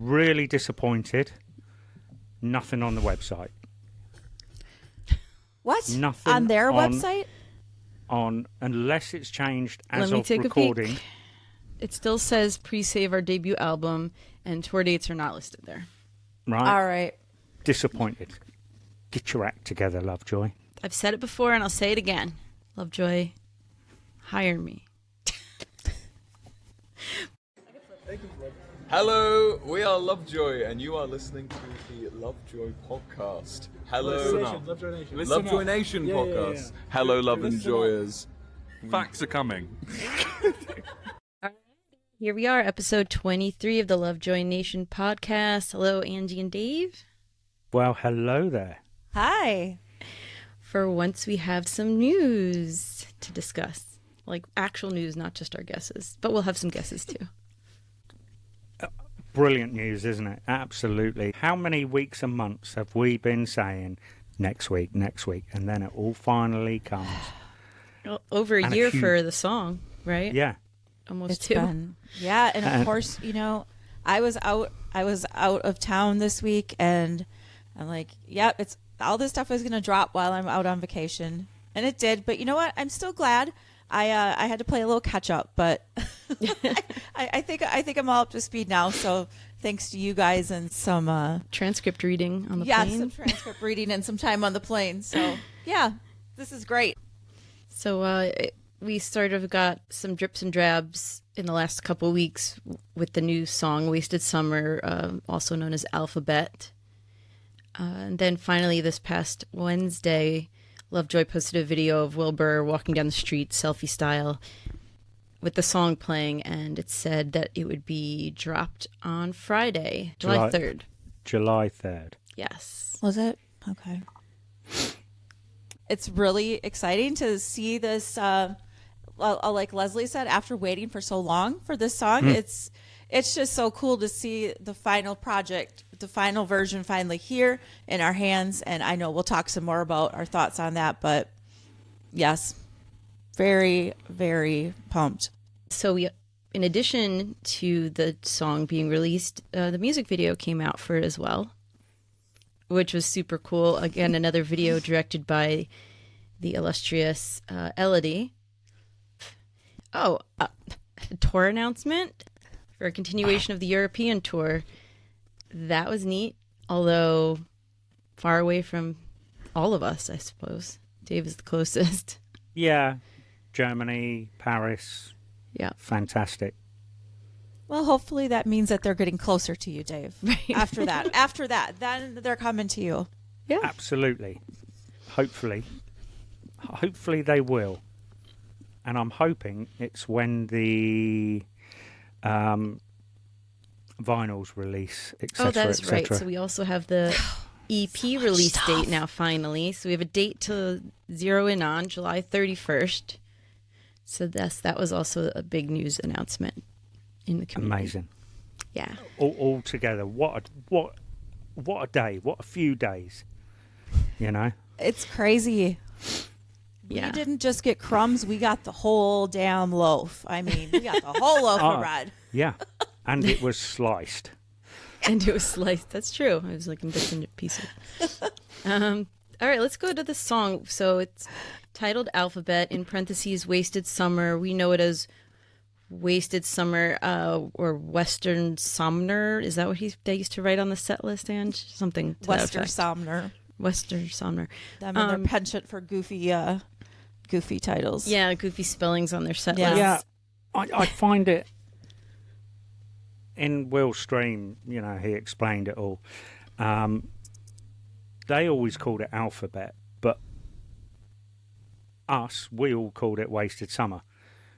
Really disappointed. Nothing on the website. What? Nothing on their website? Unless it's changed as Let me of take recording. a peek. It still says pre-save our debut album, and tour dates are not listed there. Right. All right. Disappointed. Get your act together, Lovejoy. I've said it before, and I'll say it again. Lovejoy, hire me. Hello, we are Lovejoy, and you are listening to the Lovejoy podcast. Hello, Lovejoy Nation. Lovejoy Nation podcast. Hello, Lovenjoyers. Facts are coming. Here we are, episode 23 of the Lovejoy Nation podcast. Hello, Angie and Dave. Well, hello there. Hi. For once, we have some news to discuss. Like actual news, not just our guesses. But we'll have some guesses too. Brilliant news, isn't it? Absolutely. How many weeks and months have we been saying next week, and then it all finally comes? Well, over a year for the song, right? Yeah. Almost It's two. been, yeah, and of course, you know, I was out of town this week, and I'm like, yep, it's all this stuff is going to drop while I'm out on vacation, and it did. But you know what? I'm still glad. I had to play a little catch up, but I think I'm all up to speed now. So thanks to you guys and some Transcript reading on the yeah, plane. some transcript reading and some time on the plane. So yeah, this is great. So we sort of got some drips and drabs in the last couple of weeks with the new song "Wasted Summer," also known as "Alphabet." And then finally, this past Wednesday, Lovejoy posted a video of Wilbur walking down the street, selfie style, with the song playing, and it said that it would be dropped on Friday, July 3rd. July 3rd. Yes. Was it? Okay. It's really exciting to see this. Like Lesley said, after waiting for so long for this song, it's just so cool to see the final project, the final version finally here in our hands. And I know we'll talk some more about our thoughts on that, but yes, very, very pumped. So we, in addition to the song being released, the music video came out for it as well, which was super cool. Again, another video directed by the illustrious Elodie. Oh, tour announcement for a continuation of the European tour. That was neat, although far away from all of us, I suppose. Dave is the closest. Yeah. Germany, Paris. Yeah. Fantastic. Well, hopefully that means that they're getting closer to you, Dave. Right. After that, then they're coming to you. Yeah. Absolutely. Hopefully they will. And I'm hoping it's when the vinyls release, etc. Oh, that is right. So we also have the EP release date now, finally. So we have a date to zero in on, July 31st. So that was also a big news announcement in the community. Amazing. Yeah. All together. What a day. What a few days. You know? It's crazy. Yeah. We didn't just get crumbs, we got the whole damn loaf. I mean, we got the whole loaf of bread. Yeah. And it was sliced. And it was sliced. That's true. It was like in different pieces. All right, let's go to the song. So it's titled Alphabet, in parentheses, Wasted Summer. We know it as Wasted Summer or Western Somner. Is that what they used to write on the set list, Ange? Something to Western that effect. Somner. Western Somner. Them and their penchant for goofy titles. Yeah, goofy spellings on their set Yeah. list. Yeah. I find it in Will's stream, you know, he explained it all. They always called it Alphabet, but we all called it Wasted Summer.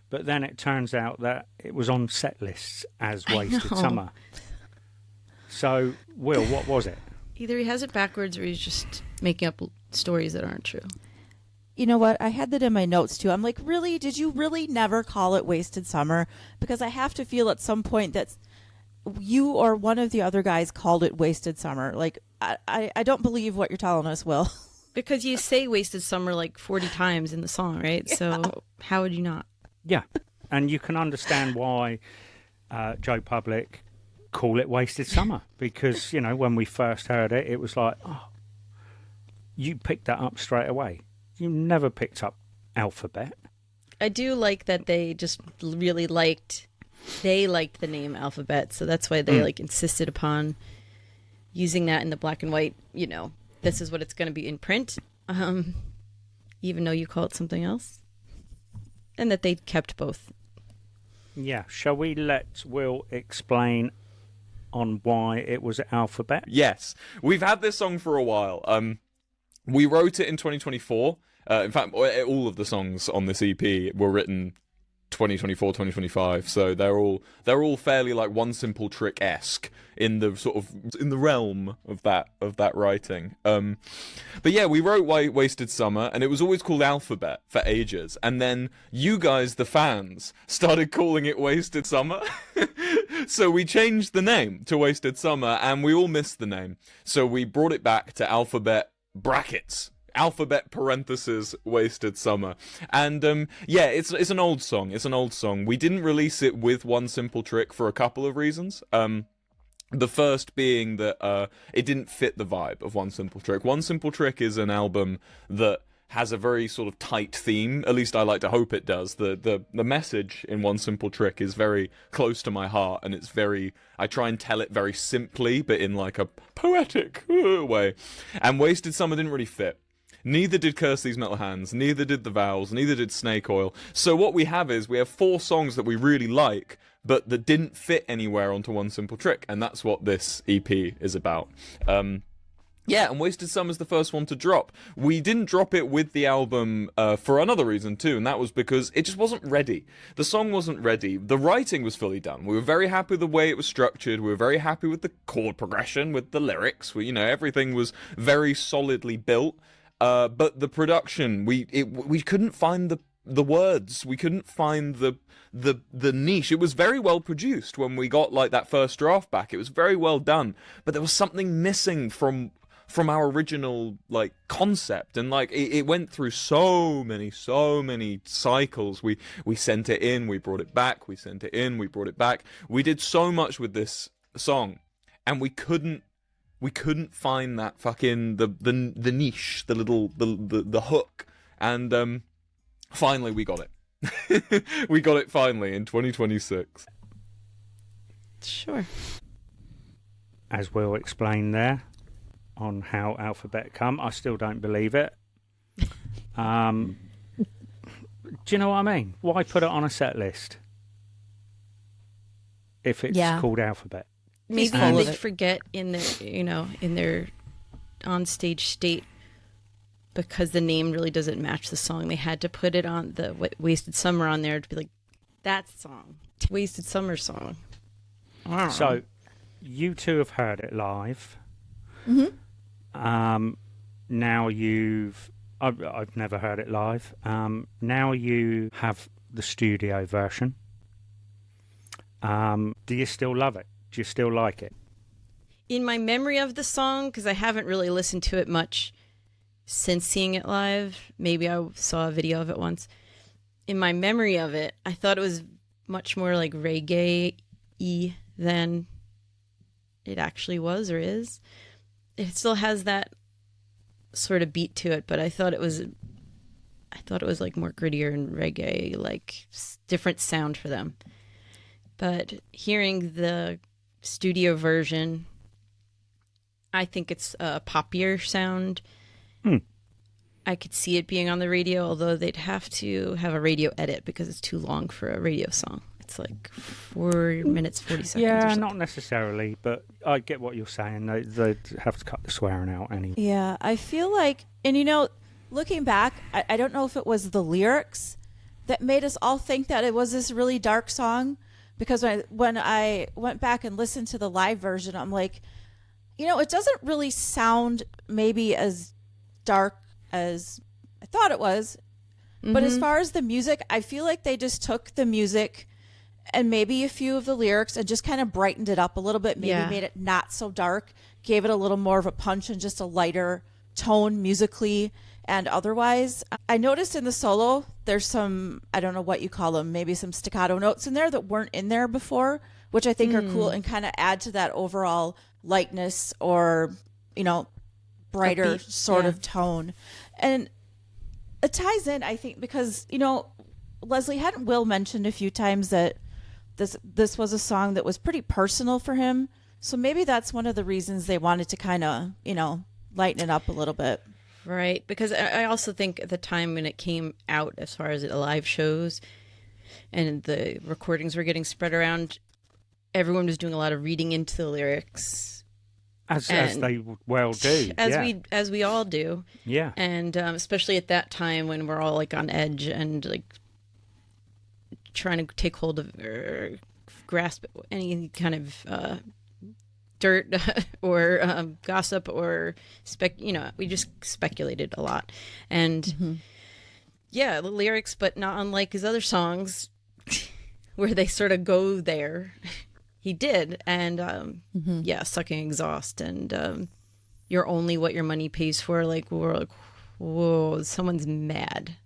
But then it turns out that it was on set lists as Wasted Summer. So, Will, what was it? Either he has it backwards or he's just making up stories that aren't true. You know what? I had that in my notes too. I'm like, really? Did you really never call it Wasted Summer? Because I have to feel at some point that you or one of the other guys called it Wasted Summer. Like, I don't believe what you're telling us, Will. Because you say Wasted Summer like 40 times in the song, right? Yeah. So how would you not? Yeah. And you can understand why Joe Public call it Wasted Summer because, when we first heard it, it was like, oh, you picked that up straight away. You never picked up Alphabet. I do like that they just really liked the name Alphabet, so that's why they insisted upon using that in the black and white, this is what it's going to be in print, even though you call it something else. And that they kept both. Yeah, shall we let Will explain on why it was Alphabet? Yes, we've had this song for a while. We wrote it in 2024. In fact, all of the songs on this EP were written 2024, 2025. So they're all fairly like One Simple Trick-esque in the realm of that writing. But yeah, we wrote Wasted Summer, and it was always called Alphabet for ages. And then you guys, the fans, started calling it Wasted Summer. So we changed the name to Wasted Summer, and we all missed the name. So we brought it back to Alphabet brackets. Alphabet parentheses Wasted Summer. And it's an old song. It's an old song. We didn't release it with One Simple Trick for a couple of reasons. The first being that it didn't fit the vibe of One Simple Trick. One Simple Trick is an album that has a very sort of tight theme. At least I like to hope it does. The message in One Simple Trick is very close to my heart, and it's I try and tell it very simply, but in like a poetic way. And Wasted Summer didn't really fit. Neither did Curse These Metal Hands, neither did The Vows, neither did Snake Oil. So what we have 4 songs that we really like, but that didn't fit anywhere onto One Simple Trick, and that's what this EP is about. And Wasted Summer's the first one to drop. We didn't drop it with the album for another reason too, and that was because it just wasn't ready. The song wasn't ready. The writing was fully done. We were very happy with the way it was structured. We were very happy with the chord progression, with the lyrics. Everything was very solidly built. But the production, we couldn't find the words. We couldn't find the niche. It was very well produced when we got like that first draft back. It was very well done, but there was something missing from our original like concept, and like it went through so many cycles. We sent it in, we brought it back, we sent it in, we brought it back. We did so much with this song, and we couldn't find that fucking the niche, the hook, and finally we got it. We got it finally in 2026. Sure. As Will explained there on how Alphabet come, I still don't believe it. Do you know what I mean? Why put it on a set list if it's called Alphabet? Maybe they forget in their onstage state, because the name really doesn't match the song. They had to put it on the Wasted Summer on there to be like, that song, Wasted Summer song. So you two have heard it live. Mm-hmm. Now I've never heard it live. Now you have the studio version. Do you still love it? Do you still like it? In my memory of the song, because I haven't really listened to it much since seeing it live. Maybe I saw a video of it once. In my memory of it, I thought it was much more like reggae-y than it actually was or is. It still has that sort of beat to it, but I thought it was like more grittier and reggae, like different sound for them. But hearing the studio version, I think it's a poppier sound. I could see it being on the radio, although they'd have to have a radio edit because it's too long for a radio song. It's like 4 minutes, 40 seconds. Yeah, not necessarily, but I get what you're saying. They'd have to cut the swearing out anyway. Yeah, I feel like, and looking back, I don't know if it was the lyrics that made us all think that it was this really dark song, because when I went back and listened to the live version, I'm like, it doesn't really sound maybe as dark as I thought it was. Mm-hmm. But as far as the music, I feel like they just took the music and maybe a few of the lyrics and just kind of brightened it up a little bit, maybe made it not so dark, gave it a little more of a punch and just a lighter tone musically and otherwise. I noticed in the solo, there's some, I don't know what you call them, maybe some staccato notes in there that weren't in there before which I think are cool and kind of add to that overall lightness or, brighter Upbeat, sort of tone. And it ties in, I think, because, Lesley, hadn't Will mentioned a few times that this was a song that was pretty personal for him. So maybe that's one of the reasons they wanted to kind of, lighten it up a little bit. Right. Because I also think at the time when it came out, as far as live shows and the recordings were getting spread around, everyone was doing a lot of reading into the lyrics. As they well do. As we all do. Yeah. And especially at that time when we're all like on edge and like trying to take hold of or grasp any kind of dirt or gossip or we just speculated a lot. And the lyrics, but not unlike his other songs where they sort of go there. He did. And sucking exhaust and you're only what your money pays for. Like, we're like, whoa, someone's mad.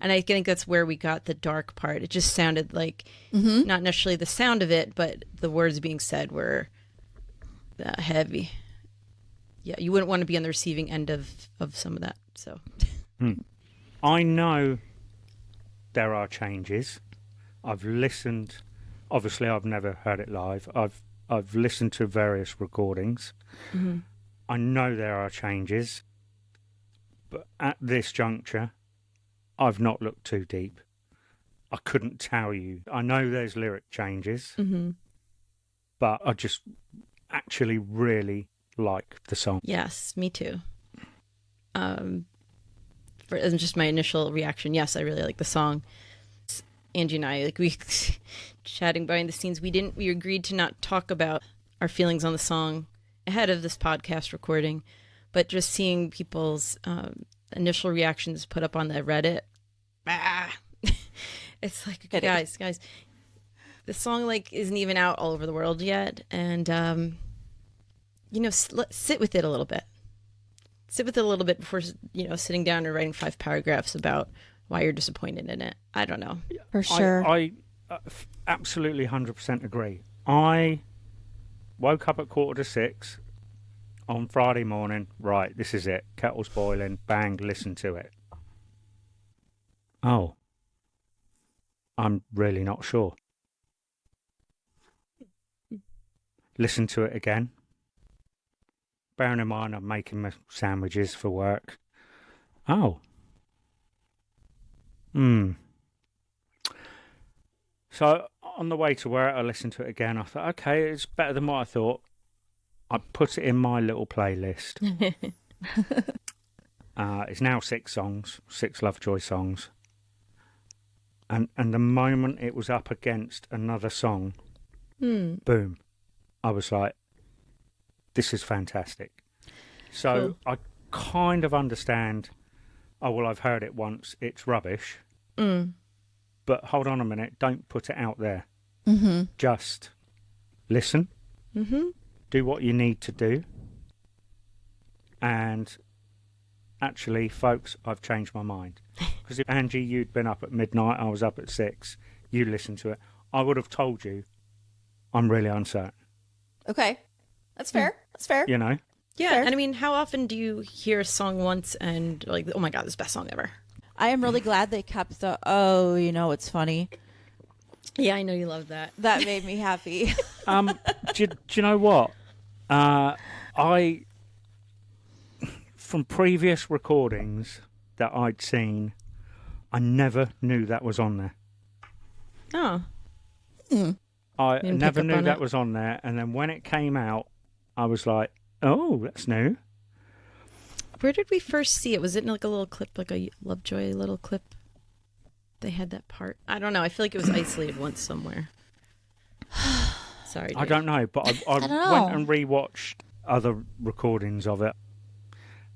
And I think that's where we got the dark part. It just sounded like not necessarily the sound of it, but the words being said were heavy. Yeah, you wouldn't want to be on the receiving end of some of that. So, I know there are changes. I've listened. Obviously, I've never heard it live. I've listened to various recordings. I know there are changes, but at this juncture, I've not looked too deep. I couldn't tell you. I know there's lyric changes, but I just actually really like the song. Yes, me too. For just my initial reaction, yes, I really like the song. Angie and I, we chatting behind the scenes, we agreed to not talk about our feelings on the song ahead of this podcast recording, but just seeing people's initial reactions put up on the Reddit. It's like, guys, the song isn't even out all over the world yet, and sit with it a little bit. Sit with it a little bit before sitting down and writing 5 paragraphs about why you're disappointed in it. I don't know. For sure. I absolutely 100% agree. I woke up at 5:45 on Friday morning. Right, this is it. Kettle's boiling. Bang, listen to it. Oh. I'm really not sure. Listen to it again. Bearing in mind I'm making my sandwiches for work. Oh. So on the way to work, I listened to it again. I thought, okay, it's better than what I thought. I put it in my little playlist. It's now 6 songs, 6 Lovejoy songs. And the moment it was up against another song, boom, I was like, this is fantastic. So cool. I kind of understand, oh, well, I've heard it once, it's rubbish. But hold on a minute, don't put it out there. Just listen, do what you need to do. And actually, folks, I've changed my mind. Because if, Angie, you'd been up at midnight, I was up at 6, you listened to it, I would have told you I'm really uncertain. Okay. That's fair. That's fair. You know? Yeah, Fair. and I mean, how often do you hear a song once and like, oh my God, this is the best song ever? I am really glad they kept the, it's funny. Yeah, I know you love that. That made me happy. Do you know what? From previous recordings that I'd seen, I never knew that was on there. Oh. I Didn't never pick up knew on that it. was on there. And then when it came out, I was like, oh, that's new. Where did we first see it? Was it in like a little clip, like a Lovejoy little clip? They had that part. I don't know. I feel like it was isolated once somewhere. Sorry, Dave. I don't know, but I don't know. went and rewatched other recordings of it.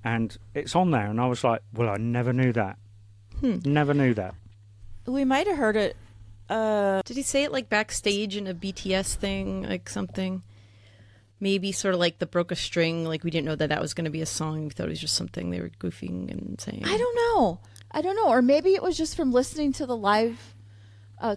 And it's on there. And I was like, well, I never knew that. Never knew that. We might have heard it. Did he say it like backstage in a BTS thing, like something? Maybe sort of like the broke a string, like we didn't know that was going to be a song. We thought it was just something they were goofing and saying. I don't know. Or maybe it was just from listening to the live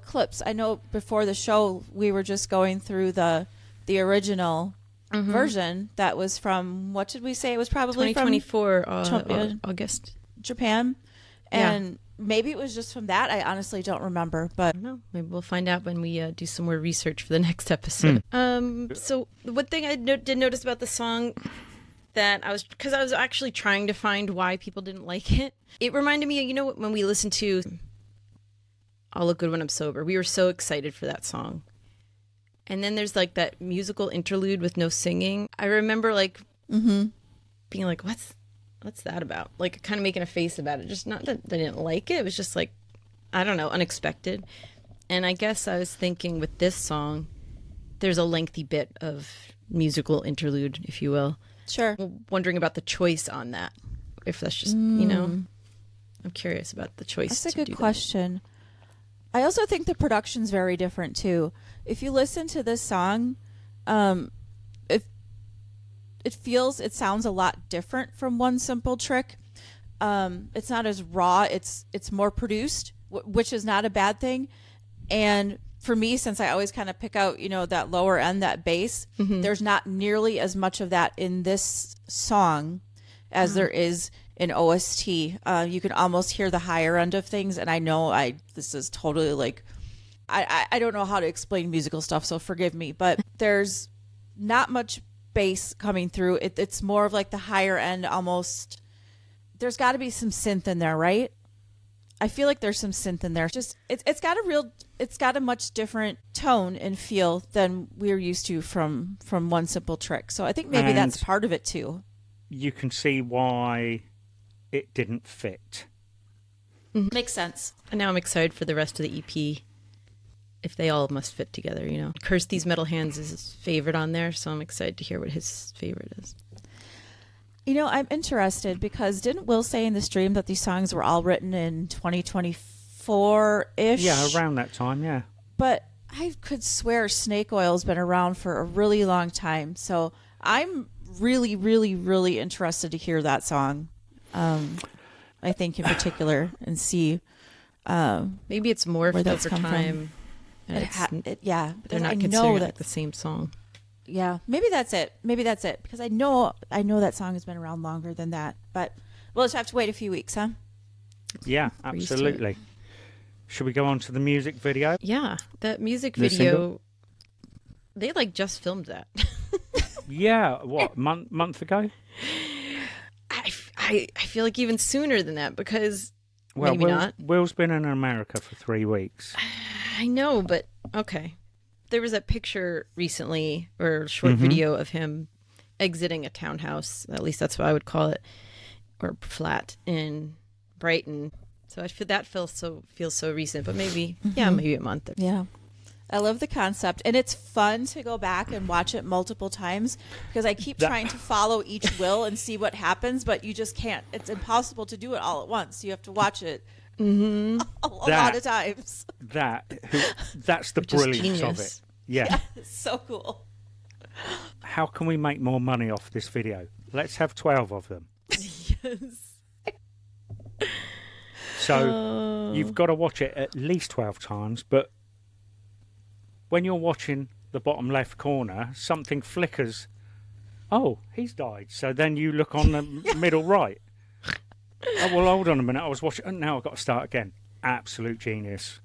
clips. I know before the show we were just going through the original version that was from, what did we say? It was probably 2024 from August. Japan. And maybe it was just from that. I honestly don't remember, but I don't know. Maybe we'll find out when we do some more research for the next episode. So the one thing I did notice about the song that because I was actually trying to find why people didn't like it. It reminded me, when we listened to I'll Look Good When I'm Sober, we were so excited for that song. And then there's like that musical interlude with no singing. I remember being like, what's that about? Like kind of making a face about it. Just not that I didn't like it. It was just like, I don't know, unexpected. And I guess I was thinking with this song, there's a lengthy bit of musical interlude, if you will. sure. I'm wondering about the choice on that. If that's just, I'm curious about the choice. That's a to good do that. question. I also think the production's very different too. If you listen to this song, it sounds a lot different from One Simple Trick. It's not as raw. It's more produced, which is not a bad thing. And for me, since I always kind of pick out, that lower end, that bass, there's not nearly as much of that in this song as there is in OST. You can almost hear the higher end of things. And I know this is totally like, I don't know how to explain musical stuff, so forgive me, but there's not much bass coming through. It's more of like the higher end almost. There's got to be some synth in there, right? I feel like there's some synth in there. Just it's got a much different tone and feel than we're used to from One Simple Trick. So I think maybe that's part of it too. You can see why it didn't fit. Makes sense. And now I'm excited for the rest of the EP. If they all must fit together, Curse These Metal Hands is his favorite on there, so I'm excited to hear what his favorite is. I'm interested because didn't Will say in the stream that these songs were all written in 2024-ish? Yeah, around that time, yeah. But I could swear Snake Oil's been around for a really long time. So I'm really, really, really interested to hear that song. I think in particular and see maybe it's morphed where that's over come time. from. Yeah, They're not I considering know it that the same song. Yeah, maybe that's it. Because I know that song has been around longer than that. But we'll just have to wait a few weeks, huh? Yeah, We're used to absolutely. Should we go on to the music video? Yeah, that music The video. They just filmed that. Yeah, what, month ago? I feel like even sooner than that because maybe not. Will's been in America for 3 weeks. I know, but okay. There was a picture recently, or a short video of him exiting a townhouse. At least that's what I would call it, or flat in Brighton. So I feel that feels so recent, but maybe maybe a month. Yeah. I love the concept, and it's fun to go back and watch it multiple times because I keep trying to follow each will and see what happens, but you just can't. It's impossible to do it all at once. You have to watch it a lot of times. That's the Which is brilliance of genius. it. Yeah. It's so cool. How can we make more money off this video? Let's have 12 of them. Yes. So you've got to watch it at least 12 times, but when you're watching the bottom left corner, something flickers. Oh, he's died. So then you look on the middle right. Oh, well, hold on a minute. I was watching. Oh, now I've got to start again. Absolute genius.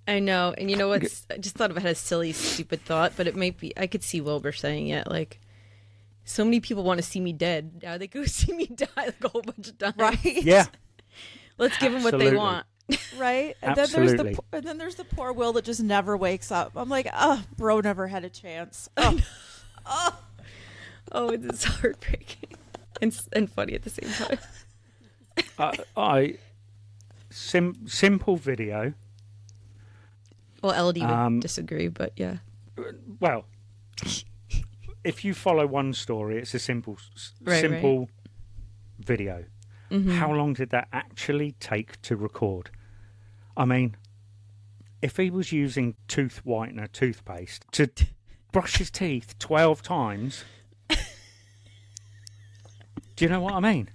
I know. And you know what? I just thought about a silly, stupid thought, but it might be. I could see Wilbur saying it. Like, so many people want to see me dead. Now they go see me die a whole bunch of times. Right? Yeah. Let's give them what they want. Right? And Absolutely. then there's the poor Will that just never wakes up. I'm like, oh, bro never had a chance. Oh, Oh, it's heartbreaking and funny at the same time. Simple video. Well, LD would disagree, but yeah. Well, if you follow one story, it's a simple Right. video. How long did that actually take to record? I mean, if he was using tooth whitener toothpaste to brush his teeth 12 times, do you know what I mean?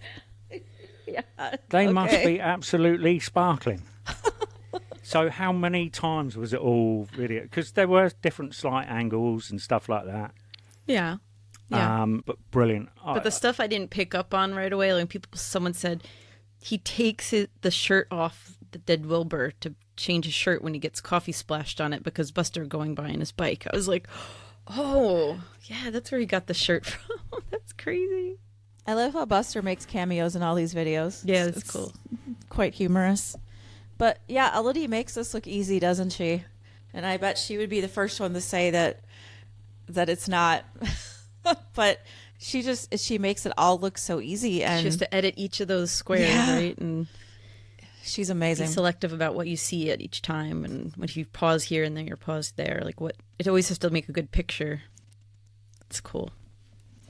yeah. They must be absolutely sparkling. So how many times was it all video? Because there were different slight angles and stuff like that. Yeah. Yeah. But brilliant. But the stuff I didn't pick up on right away, like someone said he takes the shirt off the dead Wilbur to change his shirt when he gets coffee splashed on it because Buster going by on his bike. I was like, oh, yeah, that's where he got the shirt from. That's crazy. I love how Buster makes cameos in all these videos. Yeah, that's cool. Quite humorous. But yeah, Elodie makes this look easy, doesn't she? And I bet she would be the first one to say that it's not. But she makes it all look so easy, and She has to edit each of those squares, right? And she's be amazing. selective about what you see at each time, and when you pause here and then you're paused there, like what it always has to make a good picture. It's cool.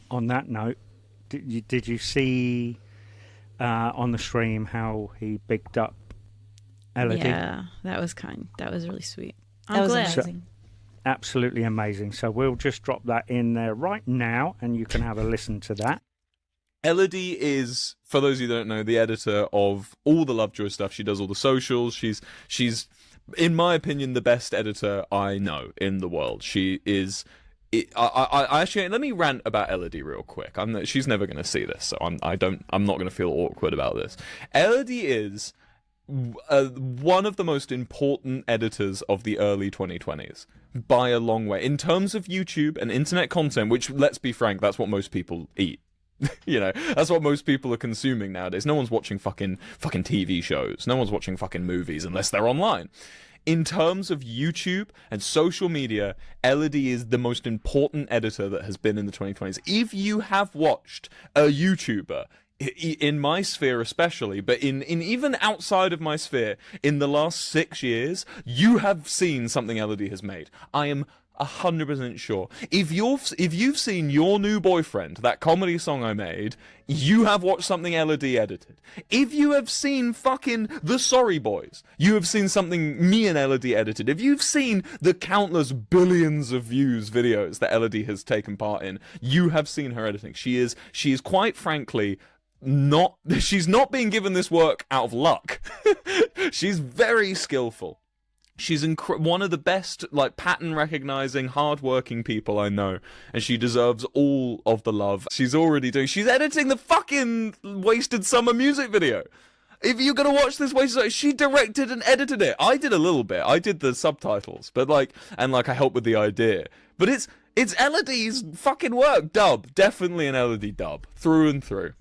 On that note, did you see on the stream how he bigged up Elodie? Yeah, that was really sweet. That I'm was glad. amazing. Absolutely amazing. So we'll just drop that in there right now, and you can have a listen to that. Elodie is, for those of you who don't know, the editor of all the Lovejoy stuff. She does all the socials. She's, in my opinion, the best editor I know in the world. She is. I actually, let me rant about Elodie real quick. She's never going to see this, so I'm not going to feel awkward about this. Elodie is one of the most important editors of the early 2020s by a long way in terms of YouTube and internet content, which, let's be frank, that's what most people eat. You know, that's what most people are consuming nowadays. No one's watching fucking TV shows. No one's watching fucking movies unless they're online. In terms of YouTube and social media, Elodie is the most important editor that has been in the 2020s. If you have watched a YouTuber, in my sphere especially, but in even outside of my sphere, in the last 6 years, you have seen something Elodie has made. I am 100% sure. If you've seen Your New Boyfriend, that comedy song I made, you have watched something Elodie edited. If you have seen fucking The Sorry Boys, you have seen something me and Elodie edited. If you've seen the countless billions of views videos that Elodie has taken part in, you have seen her editing. She is quite frankly she's not being given this work out of luck. She's very skillful. She's one of the best, like, pattern recognizing, hard-working people I know, and she deserves all of the love she's editing the fucking Wasted Summer music video. If you're gonna watch this Wasted Summer, she directed and edited it. I did a little bit. I did the subtitles, but I helped with the idea. But it's Elodie's fucking work. Dub, definitely an Elodie dub, through and through.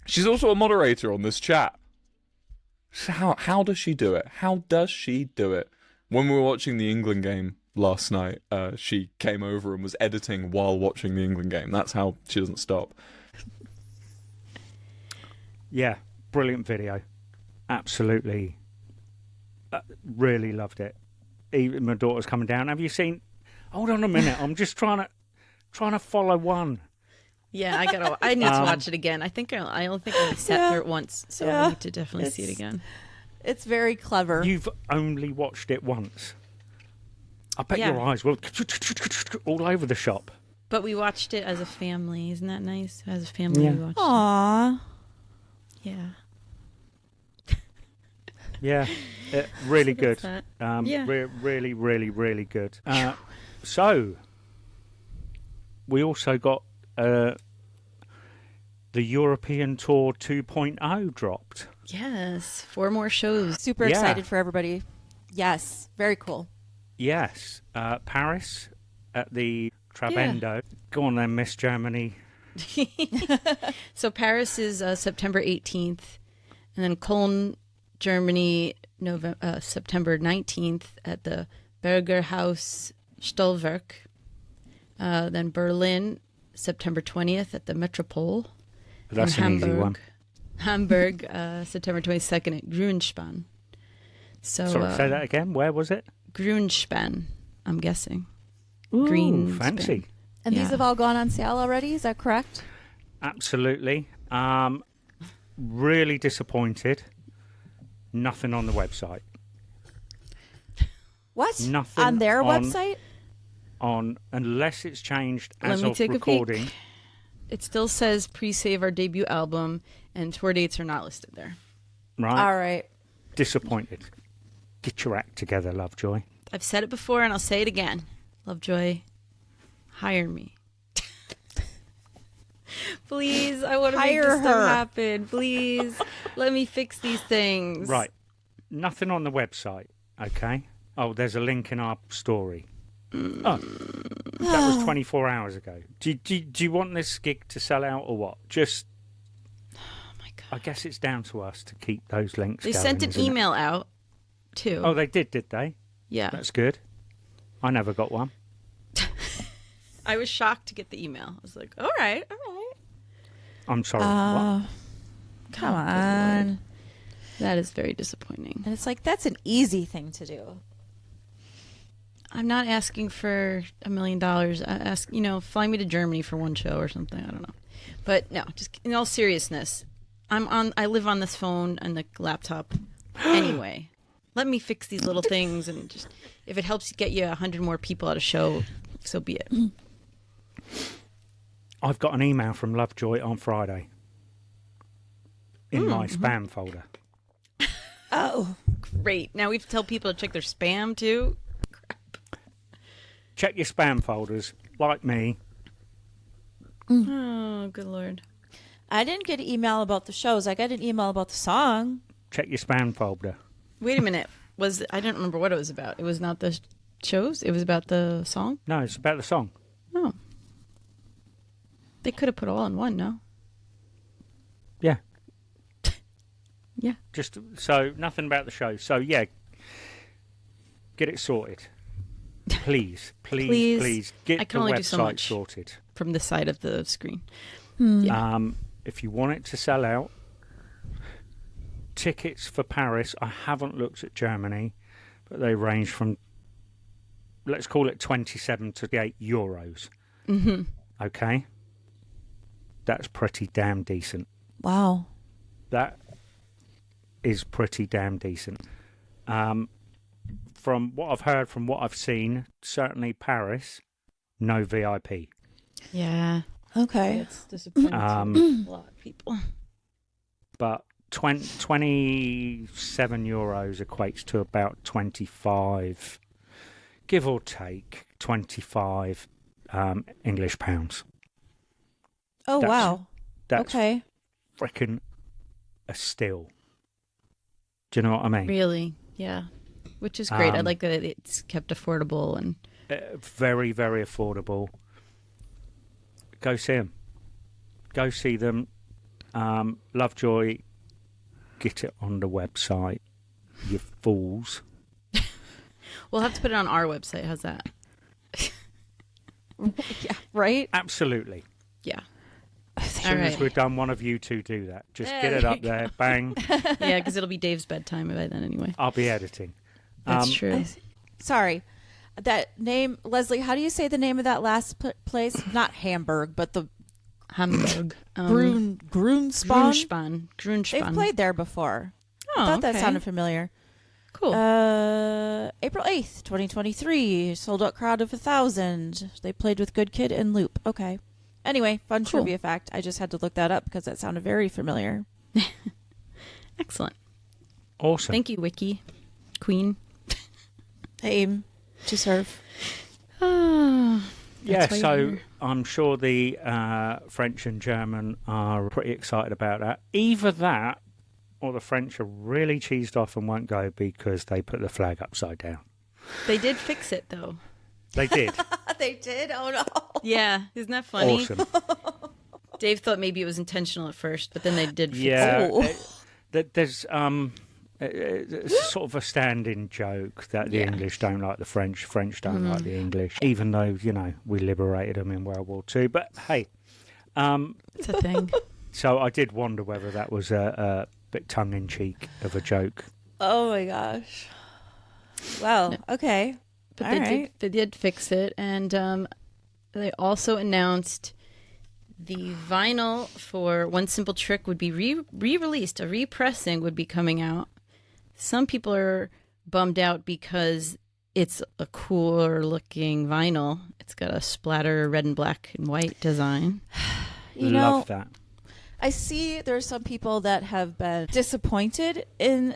She's also a moderator on this chat. How does she do it? How does she do it? When we were watching the England game last night, she came over and was editing while watching the England game. That's how she doesn't stop. Yeah, brilliant video. Absolutely. Really loved it. Even my daughter's coming down. Have you seen... Hold on a minute. I'm just trying to follow one. Yeah, I need to watch it again. I only think I sat through it once, so I need to definitely see it again. It's very clever. You've only watched it once. I bet your eyes will all over the shop. But we watched it as a family. Isn't that nice? As a family, we watched Aww. it. Yeah. Yeah, really So good. that's that. Really, really, really good. So, we also got the European Tour 2.0 dropped. Yes, 4 more shows. Super excited for everybody. Yes, very cool. Yes, Paris at the Trabendo. Yeah. Go on then, Miss Germany. So Paris is September 18th, and then Cologne, Germany, September 19th at the Bergerhaus Stolwerk. Then Berlin, September 20th at the Metropole. That's an easy one. Hamburg, September 22nd at Grünspan. So, sorry, say that again. Where was it? Grünspan, I'm guessing. Ooh, Green fancy. span. And these have all gone on sale already, is that correct? Absolutely. Really disappointed. Nothing on the website. What? Nothing on their website? Unless it's changed as Let me of take recording. a peek. It still says pre-save our debut album, and tour dates are not listed there. Right. All right. Disappointed. Get your act together, Lovejoy. I've said it before and I'll say it again. Lovejoy, hire me. Please, I want to make Hire this stuff her. happen. Please, let me fix these things. Right. Nothing on the website, okay? Oh, there's a link in our story. Oh, that was 24 hours ago. Do you want this gig to sell out or what? Just, Oh my God. I guess it's down to us to keep those links They going, sent an isn't it? email out, too. Oh, they did they? Yeah. That's good. I never got one. I was shocked to get the email. I was like, all right. I'm sorry. What? Come Oh, good on. Lord. That is very disappointing. And it's like, that's an easy thing to do. I'm not asking for $1 million. I ask, fly me to Germany for one show or something. I don't know. But no, just in all seriousness, I live on this phone and the laptop anyway. Let me fix these little things, and just if it helps get you 100 more people at a show, so be it. I've got an email from Lovejoy on Friday in my spam folder. Oh. Great. Now we have to tell people to check their spam too. Check your spam folders, like me. Oh, good Lord. I didn't get an email about the shows. I got an email about the song. Check your spam folder. Wait a minute. I don't remember what it was about. It was not the shows. It was about the song. No, it's about the song. Oh. They could have put all in one, no? Yeah. Yeah. Just so nothing about the show. So yeah, get it sorted. Please, please, Please. please get I can the only do so website much. sorted. From the side of the screen. If you want it to sell out, tickets for Paris. I haven't looked at Germany, but they range from, let's call it 27 to 8 euros. Mm-hmm. Okay, that's pretty damn decent. Wow. That is pretty damn decent. From what I've heard, from what I've seen, certainly Paris, no VIP. Yeah. Okay. It's disappointing. A lot of people. But 27 euros equates to about 25, give or take, 25 English pounds. Oh, That's- wow. That's Okay. frickin' a steal. Do you know what I mean? Really? Yeah. Which is great. I Um, like that it's kept affordable and Very, very affordable. Go see them. Go see them. Lovejoy, get it on the website, you fools. we'll have to put it on our website. How's that? Yeah. Right? Absolutely. Yeah. As soon as we're done, one of you two do that. Just get it up there. Bang. Yeah, because it'll be Dave's bedtime by then anyway. I'll be editing. That's true. Sorry. That name, Lesley, how do you say the name of that last place? Not Hamburg, but the Hamburg. Grunspan. Grunspan. They've played there before. Oh, I thought that okay. sounded familiar. Cool. April 8th, 2023. Sold out crowd of 1,000. They played with Good Kid and Loop. Okay. Anyway, fun Cool. trivia fact. I just had to look that up because that sounded very familiar. Excellent. Awesome. Thank you, Wiki Queen. Aim to serve. Ah, Yeah, that's why you're so here. I'm sure the French and German are pretty excited about that. Either that or the French are really cheesed off and won't go because they put the flag upside down. They did fix it though. They did. They did? Oh, no. Yeah, isn't that funny? Awesome. Dave thought maybe it was intentional at first, but then they did fix Yeah. it. There's it's sort of a stand-in joke that the Yeah. English don't like the French don't like the English, even though, we liberated them in World War II. But hey, It's a thing. so I did wonder whether that was a bit tongue-in-cheek of a joke. Oh, my gosh. Well, okay. But All they right. did. They did fix it, and they also announced the vinyl for One Simple Trick would be re-released. A repressing would be coming out. Some people are bummed out because it's a cooler looking vinyl. It's got a splatter red and black and white design. You know, Love that. I see there's some people that have been disappointed in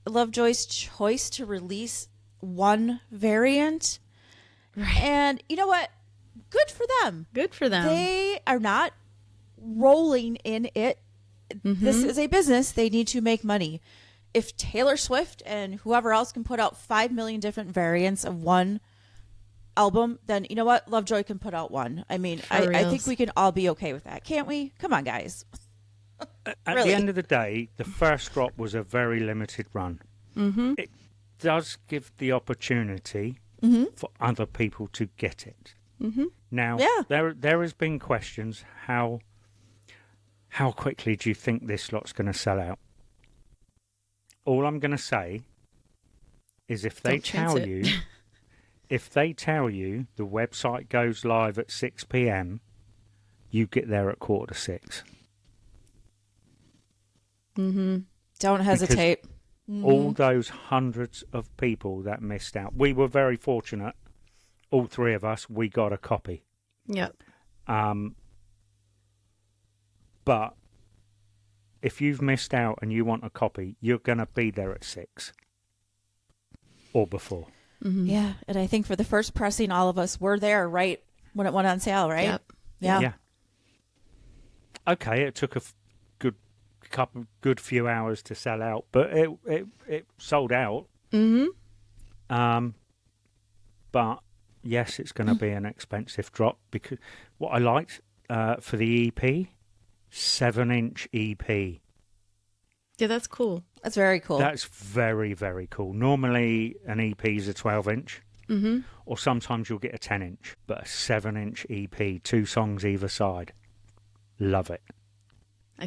Lovejoy's choice to release one variant. Right. And you know what? Good for them. Good for them. They are not rolling in it. This is a business. They need to make money. If Taylor Swift and whoever else can put out 5 million different variants of one album, then you know what? Lovejoy can put out one. I mean, I think we can all be okay with that, can't we? Come on, guys. At Really? the end of the day, the first drop was a very limited run. Mm-hmm. It does give the opportunity for other people to get it. Mm-hmm. Now, there has been questions, how quickly do you think this lot's going to sell out? All I'm going to say is if they tell you the website goes live at 6 p.m, you get there at 5:45. Don't hesitate. All those hundreds of people that missed out. We were very fortunate. All three of us, we got a copy. Yep. But if you've missed out and you want a copy, you're going to be there at 6 or before. Yeah, and I think for the first pressing, all of us were there right when it went on sale, right? Yep. Yeah. Okay, it took a good few hours to sell out, but it sold out. But yes, it's going to be an expensive drop, because what I liked for the EP, 7-inch EP. Yeah, that's cool. That's very cool. That's very, very cool. Normally, an EP is a 12-inch, or sometimes you'll get a 10-inch, but a 7-inch EP, 2 songs either side. Love it.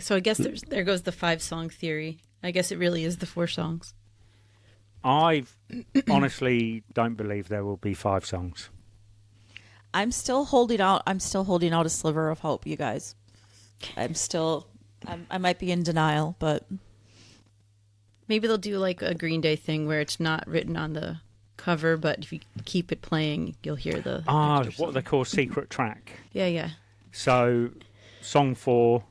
So I guess there goes the 5-song theory. I guess it really is the 4 songs. I honestly don't believe there will be 5 songs. I'm still holding out. I'm still holding out a sliver of hope, you guys. I might be in denial, but Maybe they'll do like a Green Day thing where it's not written on the cover, but if you keep it playing, you'll hear the extra what they call secret track. Yeah. So, song 4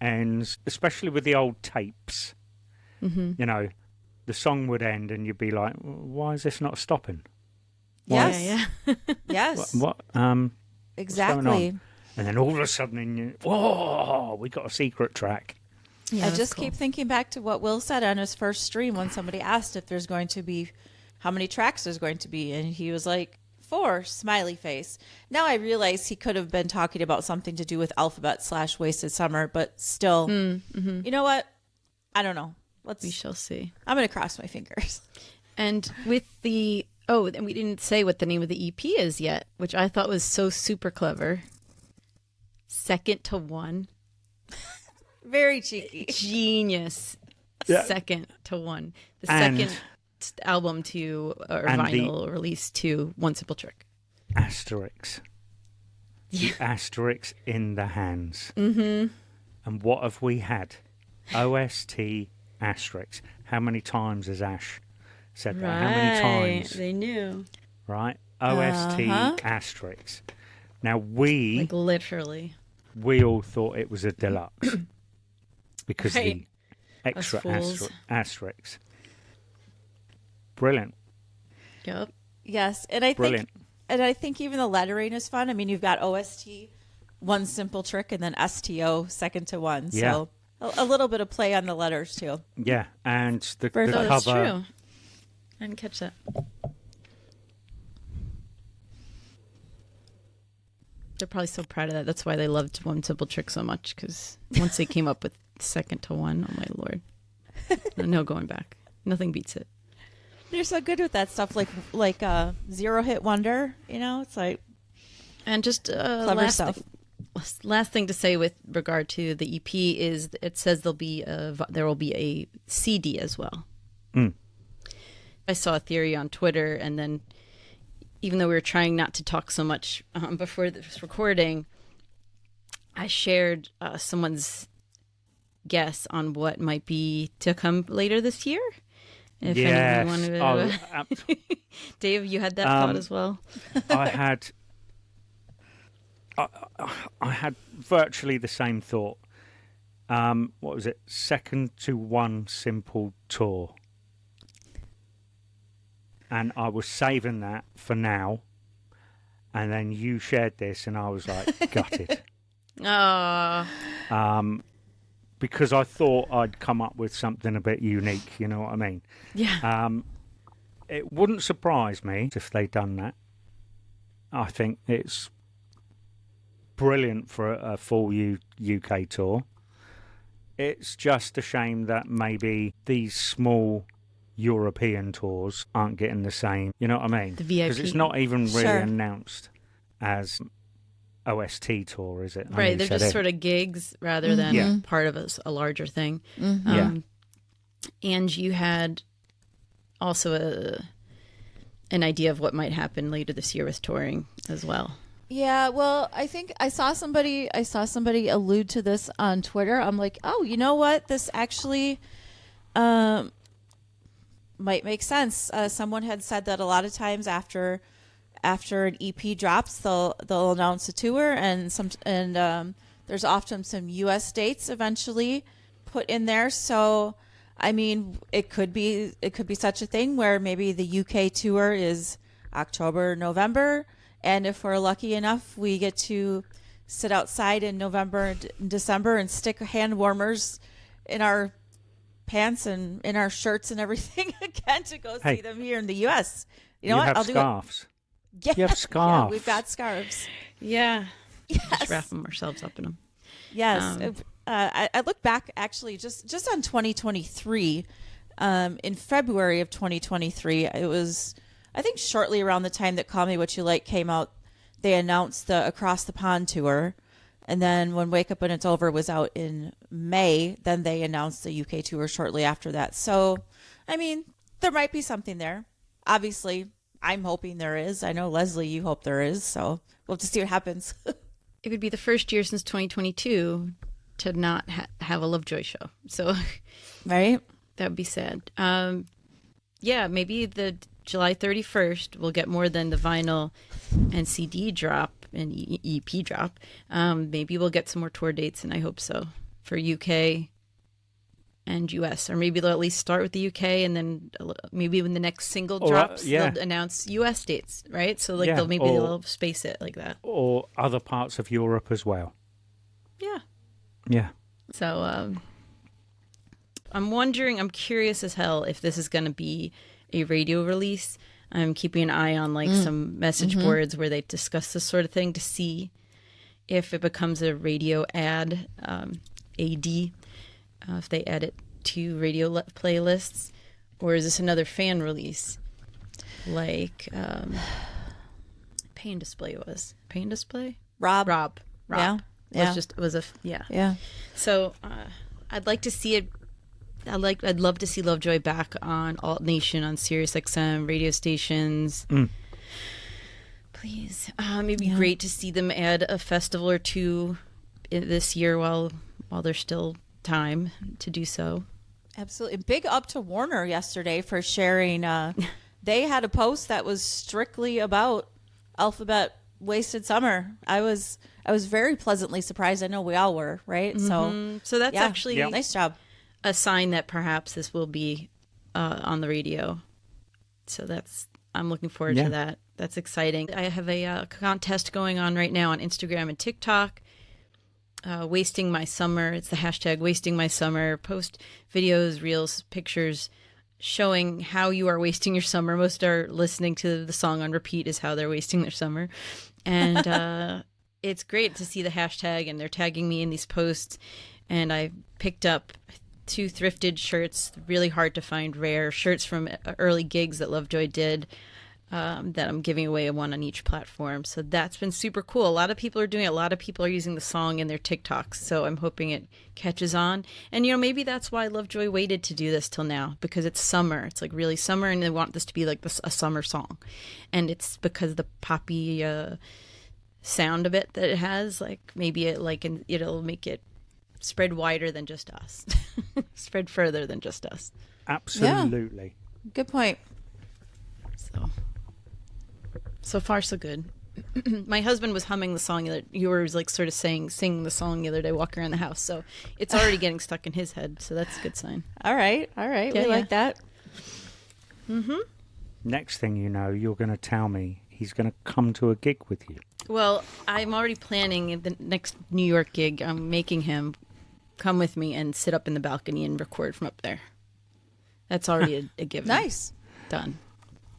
ends, especially with the old tapes. You know, the song would end, and you'd be like, "Why is this not stopping?" yes, Yeah. yes, What? exactly. And then all of a sudden, whoa, we got a secret track. Yeah, I that's just cool. keep thinking back to what Will said on his first stream when somebody asked if there's going to be, how many tracks there's going to be, and he was like, 4, smiley face. Now I realize he could have been talking about something to do with Alphabet / Wasted Summer, but still, you know what? I don't know. We shall see. I'm going to cross my fingers. And with the and we didn't say what the name of the EP is yet, which I thought was so super clever. Second to One. Very cheeky. Genius. Yeah. Second to One. The And- second album to or And vinyl release to One Simple Trick. Asterix. Yeah. The Asterix in the hands. And what have we had? OST Asterix. How many times has Ash said that? How many times? They knew. Right? OST Asterix. Now Like literally. we all thought it was a deluxe because Right. the extra Us fools. Asterix. Brilliant. Yep. Yes, and I Brilliant. think even the lettering is fun. I mean, you've got OST, One Simple Trick, and then STO, Second to One. Yeah. So a little bit of play on the letters too. Yeah, and the Very cover. fun. That's true. I didn't catch that. They're probably so proud of that. That's why they loved One Simple Trick so much, because once they came up with Second to One, oh my lord. No going back. Nothing beats it. They're so good with that stuff, like Zero Hit Wonder. You know, it's like And just clever stuff. last thing to say with regard to the EP is it says there will be a CD as well. I saw a theory on Twitter, and then even though we were trying not to talk so much before this recording, I shared someone's guess on what might be to come later this year. If Yes. anyone wanted to, Dave, you had that thought as well. I had virtually the same thought. What was it? Second to One Simple Tour. and I was saving that for now. And then you shared this, and I was like gutted. Because I thought I'd come up with something a bit unique, you know what I mean? Yeah. It wouldn't surprise me if they'd done that. I think it's brilliant for a full UK tour. It's just a shame that maybe these small European tours aren't getting the same, you know what I mean? The VIP. Because it's not even really Sure. announced as OST tour, is it? I know Right, you they're said just it. sort of gigs rather than Yeah. part of a larger thing. Yeah. And you had also an idea of what might happen later this year with touring as well. Yeah, well, I think I saw somebody allude to this on Twitter. I'm like, oh, you know what? This actually might make sense. Someone had said that a lot of times after an EP drops, they'll announce a tour, and there's often some U.S. dates eventually put in there. So, I mean, it could be such a thing where maybe the UK tour is October, November. And if we're lucky enough, we get to sit outside in November and December and stick hand warmers in our pants and in our shirts and everything again to go Hey. see them here in the U.S. You know what? have I'll do scarves. it. Yeah. You have Yeah, scarves. we've got scarves. Yeah. Just Yes. wrap ourselves up in them. Yes. I look back actually just on 2023. In February of 2023, it was, I think, shortly around the time that Call Me What You Like came out, they announced the Across the Pond tour. And then when Wake Up When It's Over was out in May, then they announced the UK tour shortly after that. So, I mean, there might be something there. Obviously, I'm hoping there is. I know, Lesley, you hope there is. So we'll have to see what happens. It would be the first year since 2022 to not have a Lovejoy show. So Right? that would be sad. Yeah, maybe the July 31st we'll get more than the vinyl and CD drop and EP drop. Maybe we'll get some more tour dates, and I hope so, for UK and US. Or maybe they'll at least start with the UK, and then maybe when the next single drops, yeah. they'll announce US dates, right? So like Yeah, they'll space it like that. Or other parts of Europe as well. Yeah. Yeah. So I'm curious as hell if this is going to be a radio release. I'm keeping an eye on some message boards where they discuss this sort of thing to see if it becomes a radio ad, if they add it to radio playlists, or is this another fan release like Pain Display was? Pain Display? Rob. Yeah. Yeah. Yeah. Yeah. So I'd like to see it. I'd love to see Lovejoy back on Alt Nation on Sirius XM radio stations. Please, it'd be great to see them add a festival or two this year while there's still time to do so. Absolutely. Big up to Warner yesterday for sharing. They had a post that was strictly about Alphabet Wasted Summer. I was very pleasantly surprised. I know we all were, right? So that's yeah. actually Nice job. a sign that perhaps this will be on the radio. So I'm looking forward to that. That's exciting. I have a contest going on right now on Instagram and TikTok. Wasting My Summer. It's the hashtag Wasting My Summer. Post videos, reels, pictures showing how you are wasting your summer. Most are listening to the song on repeat is how they're wasting their summer. And it's great to see the hashtag, and they're tagging me in these posts. And I picked up 2 thrifted shirts, really hard to find, rare shirts from early gigs that Lovejoy did, that I'm giving away one on each platform. So that's been super cool. A lot of people are doing it. A lot of people are using the song in their TikToks. So I'm hoping it catches on. And, maybe that's why Lovejoy waited to do this till now, because it's summer. It's like really summer, and they want this to be like a summer song. And it's because the poppy sound of it that it has, like maybe it'll make it spread wider than just us. Spread further than just us. Absolutely. Good point. So far, so good. My husband was humming the song that you were like sort of singing the song the other day, walking around the house. So it's already getting stuck in his head. So that's a good sign. All right. We Yeah. like that. Next thing you know, you're going to tell me he's going to come to a gig with you. Well, I'm already planning the next New York gig. I'm making him come with me and sit up in the balcony and record from up there. That's already a given. Nice. Done.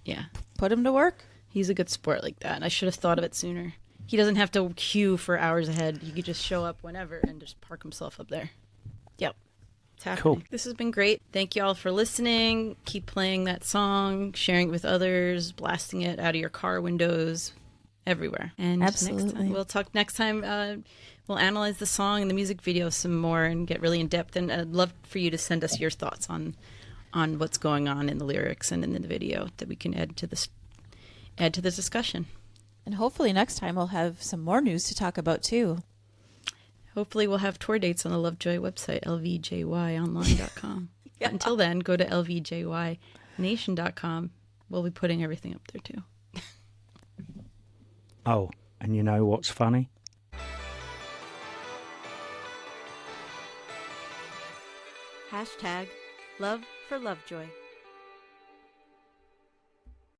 Yeah. Put him to work. He's a good sport like that. I should have thought of it sooner. He doesn't have to queue for hours ahead. He could just show up whenever and just park himself up there. Yep. It's happening. Cool. This has been great. Thank you all for listening. Keep playing that song, sharing it with others, blasting it out of your car windows, everywhere. And Absolutely. we'll talk next time. We'll analyze the song and the music video some more and get really in depth. And I'd love for you to send us your thoughts on what's going on in the lyrics and in the video that we can add to the discussion. And hopefully next time we'll have some more news to talk about too. Hopefully we'll have tour dates on the Lovejoy website, lvjyonline.com. Yeah. Until then, go to lvjynation.com. We'll be putting everything up there too. Oh, and you know what's funny? Hashtag Love for Lovejoy.